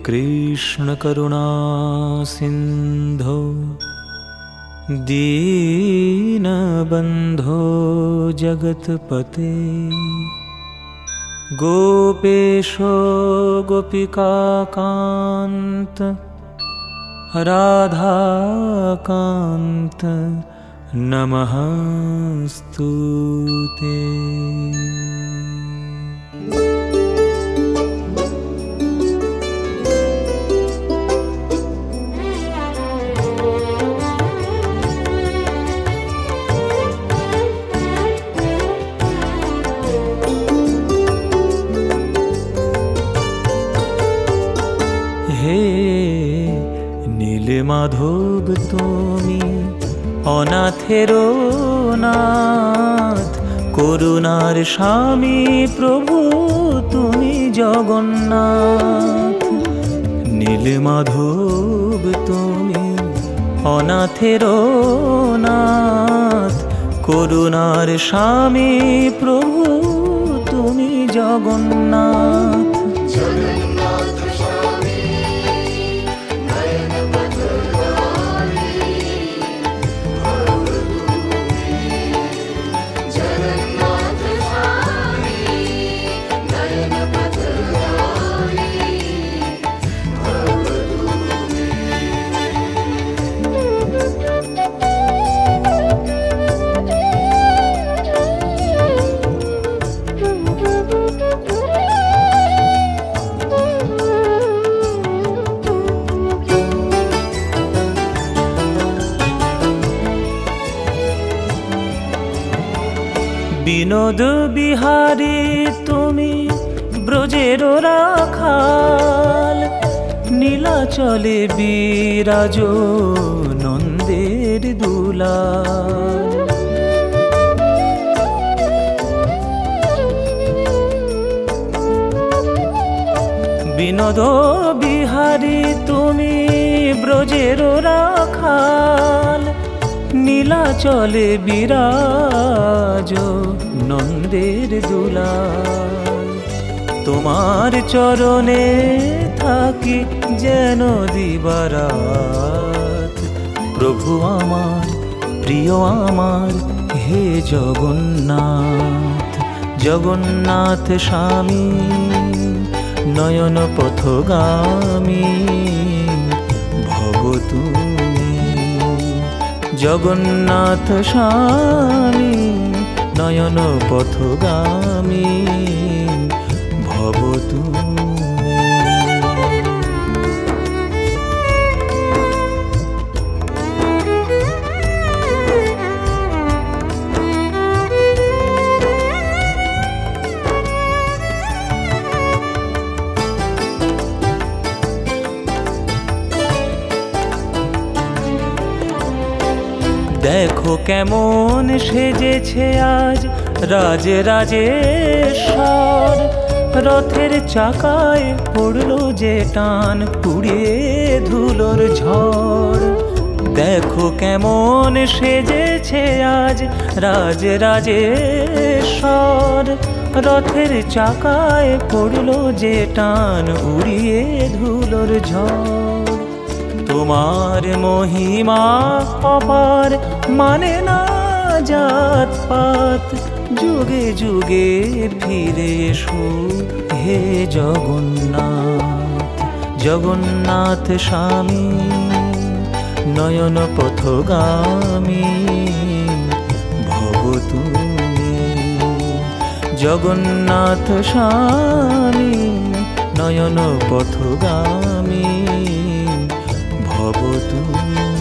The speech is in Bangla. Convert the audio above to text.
कृष्ण करुणा सिंधो दीनबंधो जगत्पते गोपेशो गोपिकाकान्त राधाकान्त नमस्तुते। মাধব তুমি অনাথেরো নাথ, করুণার স্বামী প্রভু তুমি জগন্নাথ। নীল মাধব তুমি অনাথেরো নাথ, করুণার স্বামী প্রভু তুমি জগন্নাথ। বিনোদ বিহারী তুমি ব্রজের রাখাল, নীলাচলে বিরাজ নন্দের দুলাল। বিনোদ বিহারী তুমি ব্রজের রাখাল, নীলাচলে বিরাজ নন্দের দুলাল। তোমার চরণে থাকি যেন দিবারাত, প্রভু আমার প্রিয় আমার হে জগন্নাথ। জগন্নাথ স্বামী নয়ন পথগামী ভব তুমি। জগন্নাথ স্বামী নয়ন পথগামী ভব তুমি। দেখো কেমন সেজেছে আজ রাজে রাজেশ্বর, রথের চাকায় পড়লো যে টান পুড়িয়ে ধুলোর ঝড়। দেখো কেমন সেজেছে আজ রাজে রাজেশ্বর, রথের চাকায় পড়লো যে টান উড়িয়ে ধুলোর ঝড়। তোমার মহিমা অপার মানে না জাত পাত, যুগে যুগে ফিরে এসো হে জগন্নাথ। জগন্নাথ স্বামী নয়ন পথগামী ভব তুমি। জগন্নাথ স্বামী নয়ন পথগামী ভব তুমি।